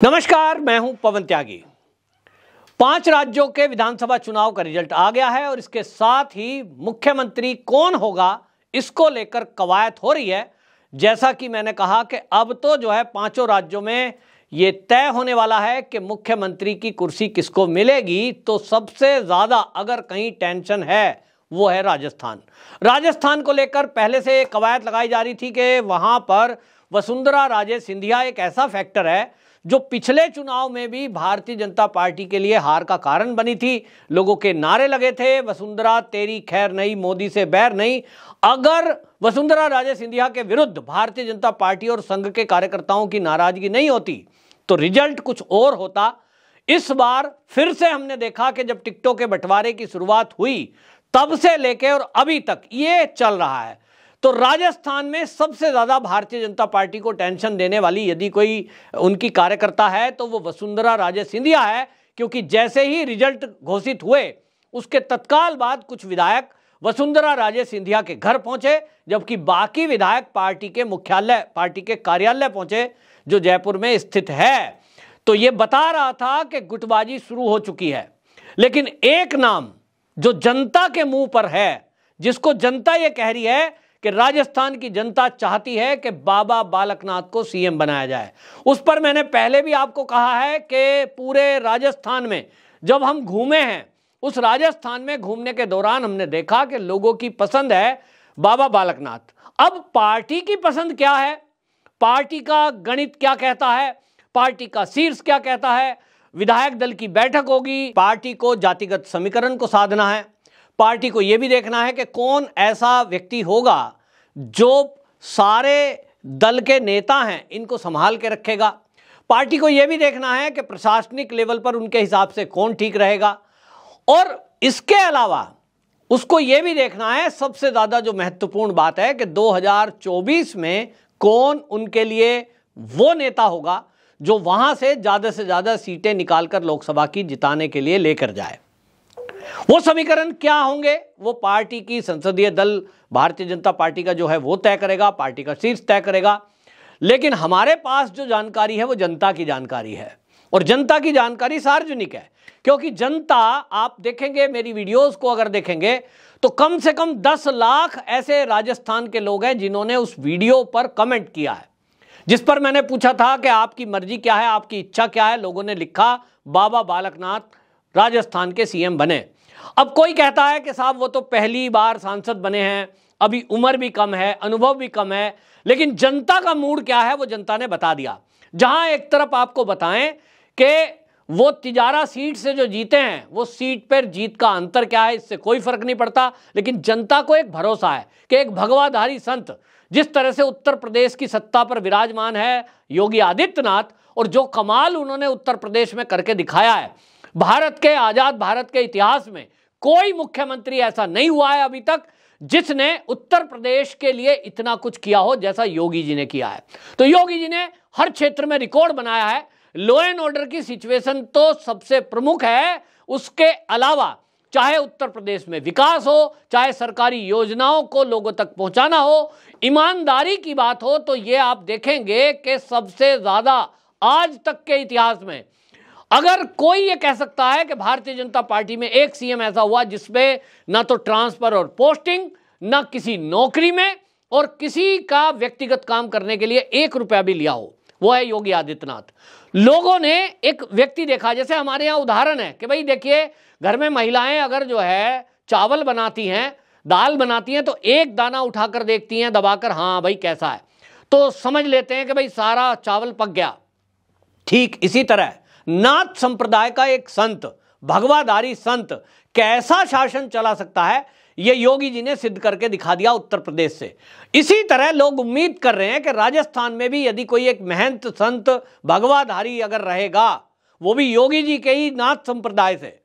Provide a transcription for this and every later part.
नमस्कार, मैं हूं पवन त्यागी। 5 राज्यों के विधानसभा चुनाव का रिजल्ट आ गया है और इसके साथ ही मुख्यमंत्री कौन होगा इसको लेकर कवायद हो रही है। जैसा कि मैंने कहा कि अब तो जो है 5 राज्यों में ये तय होने वाला है कि मुख्यमंत्री की कुर्सी किसको मिलेगी। तो सबसे ज्यादा अगर कहीं टेंशन है वो है राजस्थान। राजस्थान को लेकर पहले से कवायद लगाई जा रही थी कि वहां पर वसुंधरा राजे सिंधिया एक ऐसा फैक्टर है जो पिछले चुनाव में भी भारतीय जनता पार्टी के लिए हार का कारण बनी थी। लोगों के नारे लगे थे, वसुंधरा तेरी खैर नहीं, मोदी से बैर नहीं। अगर वसुंधरा राजे सिंधिया के विरुद्ध भारतीय जनता पार्टी और संघ के कार्यकर्ताओं की नाराजगी नहीं होती तो रिजल्ट कुछ और होता। इस बार फिर से हमने देखा कि जब टिकटों के बंटवारे की शुरुआत हुई तब से लेकर और अभी तक ये चल रहा है। तो राजस्थान में सबसे ज्यादा भारतीय जनता पार्टी को टेंशन देने वाली यदि कोई उनकी कार्यकर्ता है तो वो वसुंधरा राजे सिंधिया है, क्योंकि जैसे ही रिजल्ट घोषित हुए उसके तत्काल बाद कुछ विधायक वसुंधरा राजे सिंधिया के घर पहुंचे, जबकि बाकी विधायक पार्टी के मुख्यालय, पार्टी के कार्यालय पहुंचे जो जयपुर में स्थित है। तो ये बता रहा था कि गुटबाजी शुरू हो चुकी है। लेकिन एक नाम जो जनता के मुंह पर है, जिसको जनता ये कह रही है कि राजस्थान की जनता चाहती है कि बाबा बालकनाथ को सीएम बनाया जाए, उस पर मैंने पहले भी आपको कहा है कि पूरे राजस्थान में जब हम घूमे हैं, उस राजस्थान में घूमने के दौरान हमने देखा कि लोगों की पसंद है बाबा बालकनाथ। अब पार्टी की पसंद क्या है, पार्टी का गणित क्या कहता है, पार्टी का शीर्ष क्या कहता है। विधायक दल की बैठक होगी, पार्टी को जातिगत समीकरण को साधना है, पार्टी को यह भी देखना है कि कौन ऐसा व्यक्ति होगा जो सारे दल के नेता हैं इनको संभाल के रखेगा। पार्टी को यह भी देखना है कि प्रशासनिक लेवल पर उनके हिसाब से कौन ठीक रहेगा। और इसके अलावा उसको यह भी देखना है, सबसे ज्यादा जो महत्वपूर्ण बात है कि 2024 में कौन उनके लिए वो नेता होगा जो वहां से ज्यादा सीटें निकालकर लोकसभा की जिताने के लिए लेकर जाए। वो समीकरण क्या होंगे वो पार्टी की संसदीय दल भारतीय जनता पार्टी का जो है वो तय करेगा, पार्टी का शीर्ष तय करेगा। लेकिन हमारे पास जो जानकारी है वो जनता की जानकारी है और जनता की जानकारी सार्वजनिक है, क्योंकि जनता, आप देखेंगे मेरी वीडियोस को अगर देखेंगे तो कम से कम 10 लाख ऐसे राजस्थान के लोग हैं जिन्होंने उस वीडियो पर कमेंट किया है, जिस पर मैंने पूछा था कि आपकी मर्जी क्या है, आपकी इच्छा क्या है। लोगों ने लिखा बाबा बालकनाथ राजस्थान के सीएम बने। अब कोई कहता है कि साहब वो तो पहली बार सांसद बने हैं, अभी उम्र भी कम है, अनुभव भी कम है। लेकिन जनता का मूड क्या है वो जनता ने बता दिया। जहां एक तरफ आपको बताएं कि वो तिजारा सीट से जो जीते हैं वो सीट पर जीत का अंतर क्या है इससे कोई फर्क नहीं पड़ता, लेकिन जनता को एक भरोसा है कि एक भगवाधारी संत, जिस तरह से उत्तर प्रदेश की सत्ता पर विराजमान है योगी आदित्यनाथ, और जो कमाल उन्होंने उत्तर प्रदेश में करके दिखाया है, भारत के आजाद भारत के इतिहास में कोई मुख्यमंत्री ऐसा नहीं हुआ है अभी तक जिसने उत्तर प्रदेश के लिए इतना कुछ किया हो जैसा योगी जी ने किया है। तो योगी जी ने हर क्षेत्र में रिकॉर्ड बनाया है। लॉ एंड ऑर्डर की सिचुएशन तो सबसे प्रमुख है, उसके अलावा चाहे उत्तर प्रदेश में विकास हो, चाहे सरकारी योजनाओं को लोगों तक पहुंचाना हो, ईमानदारी की बात हो, तो ये आप देखेंगे कि सबसे ज्यादा आज तक के इतिहास में अगर कोई ये कह सकता है कि भारतीय जनता पार्टी में एक सीएम ऐसा हुआ जिसमें ना तो ट्रांसफर और पोस्टिंग, ना किसी नौकरी में और किसी का व्यक्तिगत काम करने के लिए 1 रुपया भी लिया हो, वो है योगी आदित्यनाथ। लोगों ने एक व्यक्ति देखा, जैसे हमारे यहाँ उदाहरण है कि भाई देखिए घर में महिलाएं अगर जो है चावल बनाती हैं, दाल बनाती हैं, तो एक दाना उठाकर देखती हैं दबाकर, हाँ भाई कैसा है, तो समझ लेते हैं कि भाई सारा चावल पक गया। ठीक इसी तरह नाथ संप्रदाय का एक संत, भगवाधारी संत कैसा शासन चला सकता है ये योगी जी ने सिद्ध करके दिखा दिया उत्तर प्रदेश से। इसी तरह लोग उम्मीद कर रहे हैं कि राजस्थान में भी यदि कोई एक महंत संत भगवाधारी अगर रहेगा, वो भी योगी जी के ही नाथ संप्रदाय से,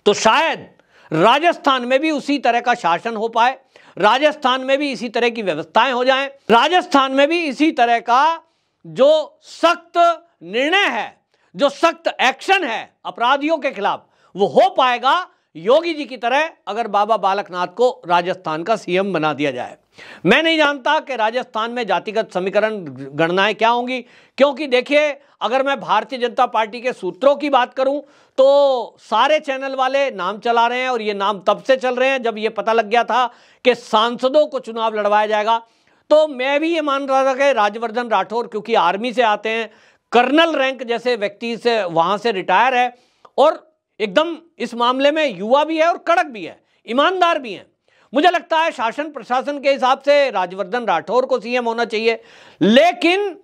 तो शायद राजस्थान में भी उसी तरह का शासन हो पाए, राजस्थान में भी इसी तरह की व्यवस्थाएं हो जाएं, राजस्थान में भी इसी तरह का जो सख्त निर्णय है, जो सख्त एक्शन है अपराधियों के खिलाफ, वो हो पाएगा योगी जी की तरह अगर बाबा बालकनाथ को राजस्थान का सीएम बना दिया जाए। मैं नहीं जानता कि राजस्थान में जातिगत समीकरण गणनाएं क्या होंगी, क्योंकि देखिए अगर मैं भारतीय जनता पार्टी के सूत्रों की बात करूं तो सारे चैनल वाले नाम चला रहे हैं, और ये नाम तब से चल रहे हैं जब ये पता लग गया था कि सांसदों को चुनाव लड़वाया जाएगा। तो मैं भी ये मान रहा था कि राज्यवर्धन राठौर क्योंकि आर्मी से आते हैं, कर्नल रैंक जैसे व्यक्ति से वहां से रिटायर है, और एकदम इस मामले में युवा भी है और कड़क भी है, ईमानदार भी है। मुझे लगता है शासन प्रशासन के हिसाब से राज्यवर्धन राठौर को सीएम होना चाहिए। लेकिन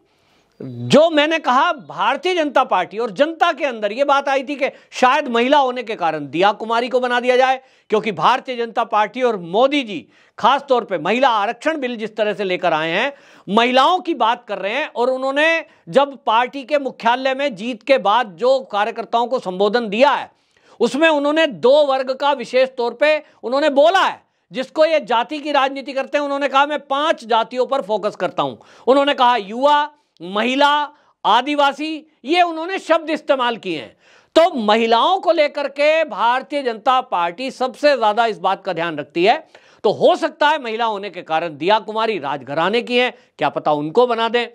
जो मैंने कहा, भारतीय जनता पार्टी और जनता के अंदर यह बात आई थी कि शायद महिला होने के कारण दिया कुमारी को बना दिया जाए, क्योंकि भारतीय जनता पार्टी और मोदी जी खास तौर पे महिला आरक्षण बिल जिस तरह से लेकर आए हैं, महिलाओं की बात कर रहे हैं। और उन्होंने जब पार्टी के मुख्यालय में जीत के बाद जो कार्यकर्ताओं को संबोधन दिया है, उसमें उन्होंने 2 वर्ग का विशेष तौर पर उन्होंने बोला है, जिसको ये जाति की राजनीति करते हैं। उन्होंने कहा मैं 5 जातियों पर फोकस करता हूं। उन्होंने कहा युवा, महिला, आदिवासी, ये उन्होंने शब्द इस्तेमाल किए हैं। तो महिलाओं को लेकर के भारतीय जनता पार्टी सबसे ज्यादा इस बात का ध्यान रखती है। तो हो सकता है महिला होने के कारण दिया कुमारी राजघराने की हैं, क्या पता उनको बना दें।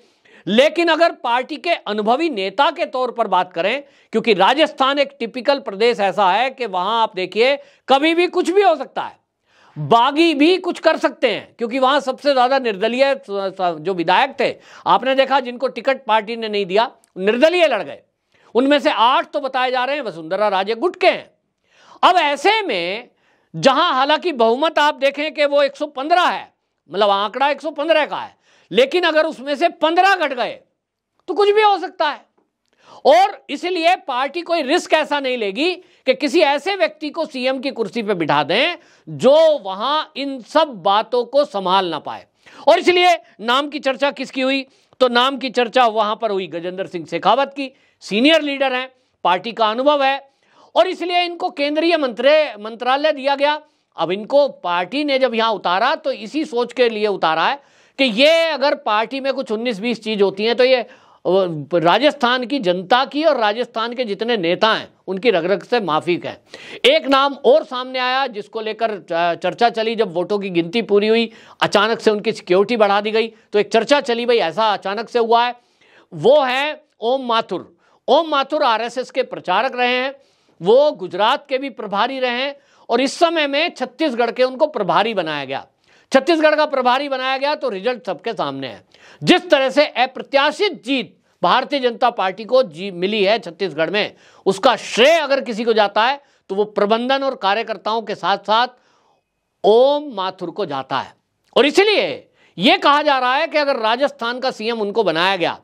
लेकिन अगर पार्टी के अनुभवी नेता के तौर पर बात करें, क्योंकि राजस्थान एक टिपिकल प्रदेश ऐसा है कि वहां आप देखिए कभी भी कुछ भी हो सकता है, बागी भी कुछ कर सकते हैं, क्योंकि वहां सबसे ज्यादा निर्दलीय जो विधायक थे आपने देखा, जिनको टिकट पार्टी ने नहीं दिया, निर्दलीय लड़ गए। उनमें से 8 तो बताए जा रहे हैं वसुंधरा राजे गुट के हैं। अब ऐसे में जहां हालांकि बहुमत आप देखें कि वो 115 है, मतलब आंकड़ा 115 का है, लेकिन अगर उसमें से 15 घट गए तो कुछ भी हो सकता है। और इसलिए पार्टी कोई रिस्क ऐसा नहीं लेगी कि किसी ऐसे व्यक्ति को सीएम की कुर्सी पर बिठा दें जो वहां इन सब बातों को संभाल ना पाए। और इसलिए नाम की चर्चा किसकी हुई, तो नाम की चर्चा वहां पर हुई गजेंद्र सिंह शेखावत की। सीनियर लीडर हैं, पार्टी का अनुभव है, और इसलिए इनको केंद्रीय मंत्रालय दिया गया। अब इनको पार्टी ने जब यहां उतारा तो इसी सोच के लिए उतारा है कि ये अगर पार्टी में कुछ 19-20 चीज होती हैं तो ये राजस्थान की जनता की और राजस्थान के जितने नेता हैं उनकी रग-रग से माफिक है। एक नाम और सामने आया जिसको लेकर चर्चा चली, जब वोटों की गिनती पूरी हुई अचानक से उनकी सिक्योरिटी बढ़ा दी गई, तो एक चर्चा चली भाई ऐसा अचानक से हुआ है। वो है ओम माथुर। ओम माथुर आरएसएस के प्रचारक रहे हैं, वो गुजरात के भी प्रभारी रहे हैं, और इस समय में छत्तीसगढ़ के उनको प्रभारी बनाया गया। छत्तीसगढ़ का प्रभारी बनाया गया तो रिजल्ट सबके सामने है। जिस तरह से अप्रत्याशित जीत भारतीय जनता पार्टी को मिली है छत्तीसगढ़ में, उसका श्रेय अगर किसी को जाता है तो वो प्रबंधन और कार्यकर्ताओं के साथ साथ ओम माथुर को जाता है। और इसलिए यह कहा जा रहा है कि अगर राजस्थान का सीएम उनको बनाया गया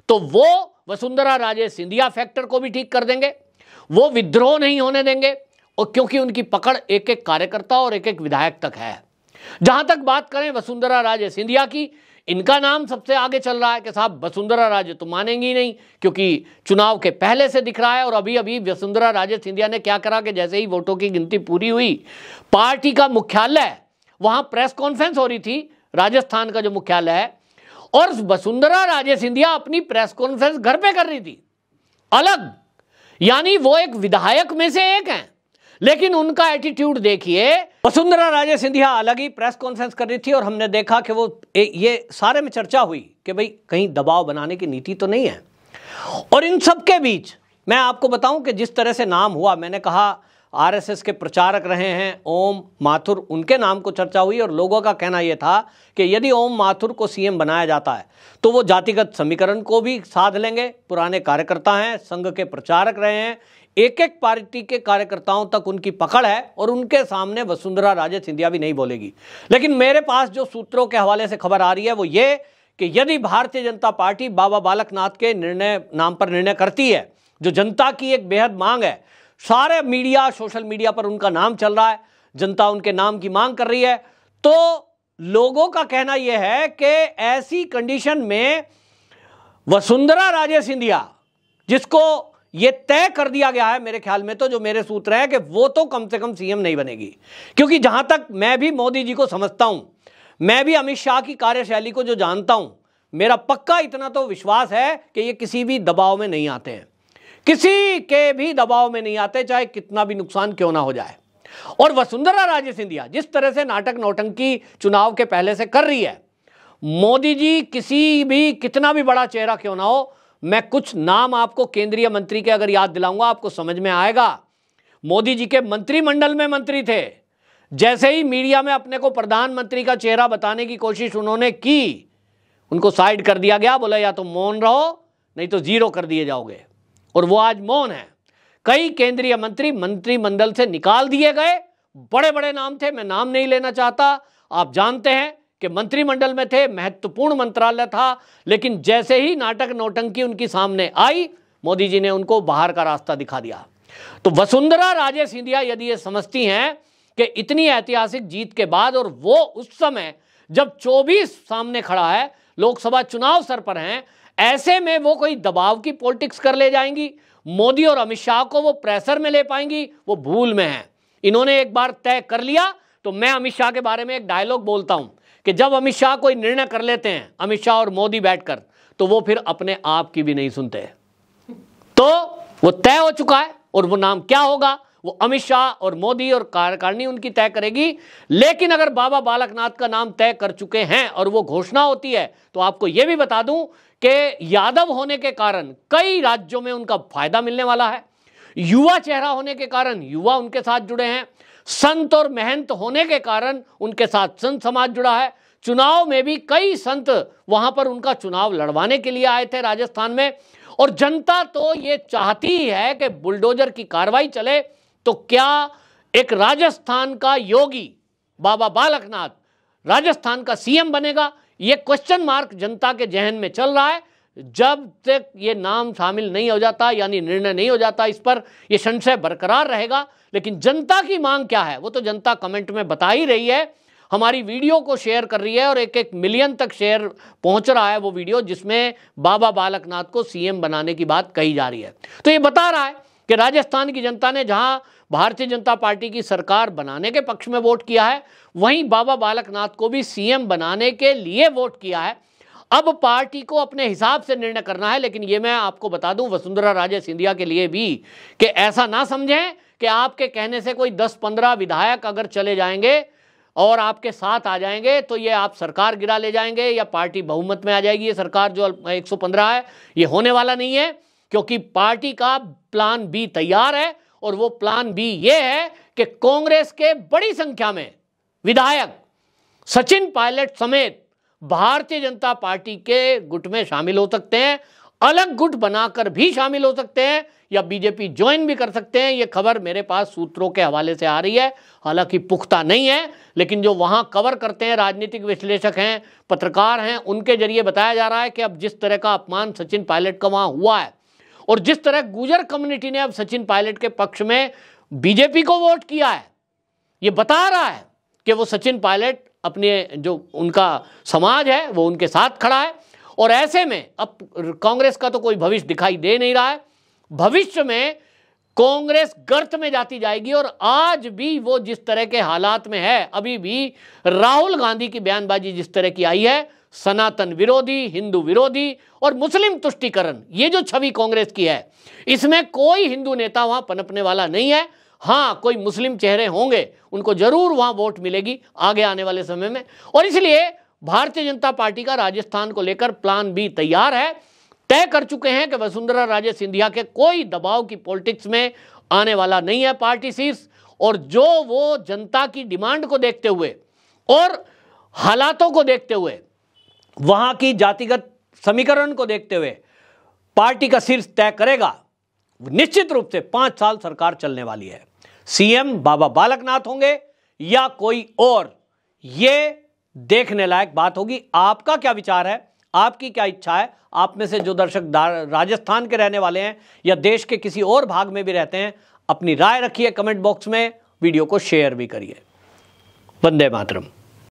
तो वो वसुंधरा राजे सिंधिया फैक्टर को भी ठीक कर देंगे, वो विद्रोह नहीं होने देंगे, और क्योंकि उनकी पकड़ एक एक कार्यकर्ता और एक एक विधायक तक है। जहां तक बात करें वसुंधरा राजे सिंधिया की, इनका नाम सबसे आगे चल रहा है कि साहब वसुंधरा राजे तो मानेंगी नहीं, क्योंकि चुनाव के पहले से दिख रहा है। और अभी अभी वसुंधरा राजे सिंधिया ने क्या करा कि जैसे ही वोटों की गिनती पूरी हुई, पार्टी का मुख्यालय, वहां प्रेस कॉन्फ्रेंस हो रही थी, राजस्थान का जो मुख्यालय है, और वसुंधरा राजे सिंधिया अपनी प्रेस कॉन्फ्रेंस घर पे कर रही थी अलग, यानी वो एक विधायक में से एक हैं, लेकिन उनका एटीट्यूड देखिए। वसुंधरा राजे सिंधिया अलग ही प्रेस कॉन्फ्रेंस कर रही थी, और हमने देखा कि वो ये सारे में चर्चा हुई कि भाई कहीं दबाव बनाने की नीति तो नहीं है। और इन सब के बीच मैं आपको बताऊं कि जिस तरह से नाम हुआ, मैंने कहा आरएसएस के प्रचारक रहे हैं ओम माथुर, उनके नाम को चर्चा हुई, और लोगों का कहना यह था कि यदि ओम माथुर को सीएम बनाया जाता है तो वो जातिगत समीकरण को भी साध लेंगे। पुराने कार्यकर्ता हैं, संघ के प्रचारक रहे हैं, एक एक पार्टी के कार्यकर्ताओं तक उनकी पकड़ है, और उनके सामने वसुंधरा राजे सिंधिया भी नहीं बोलेगी। लेकिन मेरे पास जो सूत्रों के हवाले से खबर आ रही है वो ये कि यदि भारतीय जनता पार्टी बाबा बालकनाथ के नाम पर निर्णय करती है, जो जनता की एक बेहद मांग है, सारे मीडिया, सोशल मीडिया पर उनका नाम चल रहा है, जनता उनके नाम की मांग कर रही है, तो लोगों का कहना यह है कि ऐसी कंडीशन में वसुंधरा राजे सिंधिया, जिसको ये तय कर दिया गया है मेरे ख्याल में, तो जो मेरे सूत्र है कि वो तो कम से कम सीएम नहीं बनेगी। क्योंकि जहां तक मैं भी मोदी जी को समझता हूं, मैं भी अमित शाह की कार्यशैली को जो जानता हूं, मेरा पक्का इतना तो विश्वास है कि ये किसी भी दबाव में नहीं आते हैं, किसी के भी दबाव में नहीं आते, चाहे कितना भी नुकसान क्यों ना हो जाए। और वसुंधरा राजे सिंधिया जिस तरह से नाटक नौटंकी चुनाव के पहले से कर रही है, मोदी जी किसी भी कितना भी बड़ा चेहरा क्यों ना हो, मैं कुछ नाम आपको केंद्रीय मंत्री के अगर याद दिलाऊंगा आपको समझ में आएगा। मोदी जी के मंत्रिमंडल में मंत्री थे, जैसे ही मीडिया में अपने को प्रधानमंत्री का चेहरा बताने की कोशिश उन्होंने की, उनको साइड कर दिया गया, बोला या तो मौन रहो नहीं तो जीरो कर दिए जाओगे, और वो आज मौन है। कई केंद्रीय मंत्री मंत्रिमंडल से निकाल दिए गए, बड़े बड़े नाम थे, मैं नाम नहीं लेना चाहता, आप जानते हैं कि मंत्रिमंडल में थे, महत्वपूर्ण मंत्रालय था, लेकिन जैसे ही नाटक नौटंकी उनकी सामने आई, मोदी जी ने उनको बाहर का रास्ता दिखा दिया। तो वसुंधरा राजे सिंधिया यदि ये समझती हैं कि इतनी ऐतिहासिक जीत के बाद, और वो उस समय जब 24 सामने खड़ा है, लोकसभा चुनाव सर पर हैं, ऐसे में वो कोई दबाव की पॉलिटिक्स कर ले जाएंगी, मोदी और अमित शाह को वो प्रेशर में ले पाएंगी, वो भूल में हैं। इन्होंने एक बार तय कर लिया, तो मैं अमित शाह के बारे में एक डायलॉग बोलता हूं कि जब अमित शाह कोई निर्णय कर लेते हैं, अमित शाह और मोदी बैठकर, तो वो फिर अपने आप की भी नहीं सुनते। तो वो तय हो चुका है, और वो नाम क्या होगा वो अमित शाह और मोदी और कार्यकारिणी उनकी तय करेगी। लेकिन अगर बाबा बालकनाथ का नाम तय कर चुके हैं और वो घोषणा होती है, तो आपको यह भी बता दूं कि यादव होने के कारण कई राज्यों में उनका फायदा मिलने वाला है, युवा चेहरा होने के कारण युवा उनके साथ जुड़े हैं, संत और महंत होने के कारण उनके साथ संत समाज जुड़ा है। चुनाव में भी कई संत वहां पर उनका चुनाव लड़वाने के लिए आए थे राजस्थान में, और जनता तो ये चाहती है कि बुलडोजर की कार्रवाई चले। तो क्या एक राजस्थान का योगी बाबा बालकनाथ राजस्थान का सीएम बनेगा, ये क्वेश्चन मार्क जनता के जहन में चल रहा है। जब तक ये नाम शामिल नहीं हो जाता, यानी निर्णय नहीं हो जाता, इस पर यह संशय बरकरार रहेगा। लेकिन जनता की मांग क्या है वो तो जनता कमेंट में बता ही रही है, हमारी वीडियो को शेयर कर रही है, और 1-1 मिलियन तक शेयर पहुंच रहा है वो वीडियो जिसमें बाबा बालकनाथ को सीएम बनाने की बात कही जा रही है। तो ये बता रहा है कि राजस्थान की जनता ने जहां भारतीय जनता पार्टी की सरकार बनाने के पक्ष में वोट किया है, वहीं बाबा बालकनाथ को भी सीएम बनाने के लिए वोट किया है। अब पार्टी को अपने हिसाब से निर्णय करना है। लेकिन ये मैं आपको बता दूं वसुंधरा राजे सिंधिया के लिए भी कि ऐसा ना समझें कि आपके कहने से कोई 10-15 विधायक अगर चले जाएंगे और आपके साथ आ जाएंगे तो ये आप सरकार गिरा ले जाएंगे या पार्टी बहुमत में आ जाएगी। ये सरकार जो 115 है ये होने वाला नहीं है, क्योंकि पार्टी का प्लान बी तैयार है, और वो प्लान बी ये है कि कांग्रेस के बड़ी संख्या में विधायक सचिन पायलट समेत भारतीय जनता पार्टी के गुट में शामिल हो सकते हैं, अलग गुट बनाकर भी शामिल हो सकते हैं, या बीजेपी ज्वाइन भी कर सकते हैं। यह खबर मेरे पास सूत्रों के हवाले से आ रही है, हालांकि पुख्ता नहीं है, लेकिन जो वहां कवर करते हैं राजनीतिक विश्लेषक हैं, पत्रकार हैं, उनके जरिए बताया जा रहा है कि अब जिस तरह का अपमान सचिन पायलट का वहां हुआ है, और जिस तरह गुर्जर कम्युनिटी ने अब सचिन पायलट के पक्ष में बीजेपी को वोट किया है, ये बता रहा है कि वो सचिन पायलट अपने जो उनका समाज है वो उनके साथ खड़ा है। और ऐसे में अब कांग्रेस का तो कोई भविष्य दिखाई दे नहीं रहा है। भविष्य में कांग्रेस गर्त में जाती जाएगी, और आज भी वो जिस तरह के हालात में है, अभी भी राहुल गांधी की बयानबाजी जिस तरह की आई है, सनातन विरोधी, हिंदू विरोधी और मुस्लिम तुष्टीकरण, ये जो छवि कांग्रेस की है, इसमें कोई हिंदू नेता वहां पनपने वाला नहीं है। हाँ, कोई मुस्लिम चेहरे होंगे, उनको जरूर वहां वोट मिलेगी आगे आने वाले समय में। और इसलिए भारतीय जनता पार्टी का राजस्थान को लेकर प्लान बी तैयार है। तय कर चुके हैं कि वसुंधरा राजे सिंधिया के कोई दबाव की पॉलिटिक्स में आने वाला नहीं है पार्टी शीर्ष, और जो वो जनता की डिमांड को देखते हुए और हालातों को देखते हुए, वहां की जातिगत समीकरण को देखते हुए पार्टी का शीर्ष तय करेगा। निश्चित रूप से 5 साल सरकार चलने वाली है। सीएम बाबा बालकनाथ होंगे या कोई और, ये देखने लायक बात होगी। आपका क्या विचार है, आपकी क्या इच्छा है? आप में से जो दर्शक राजस्थान के रहने वाले हैं या देश के किसी और भाग में भी रहते हैं, अपनी राय रखिए कमेंट बॉक्स में, वीडियो को शेयर भी करिए। वंदे मातरम।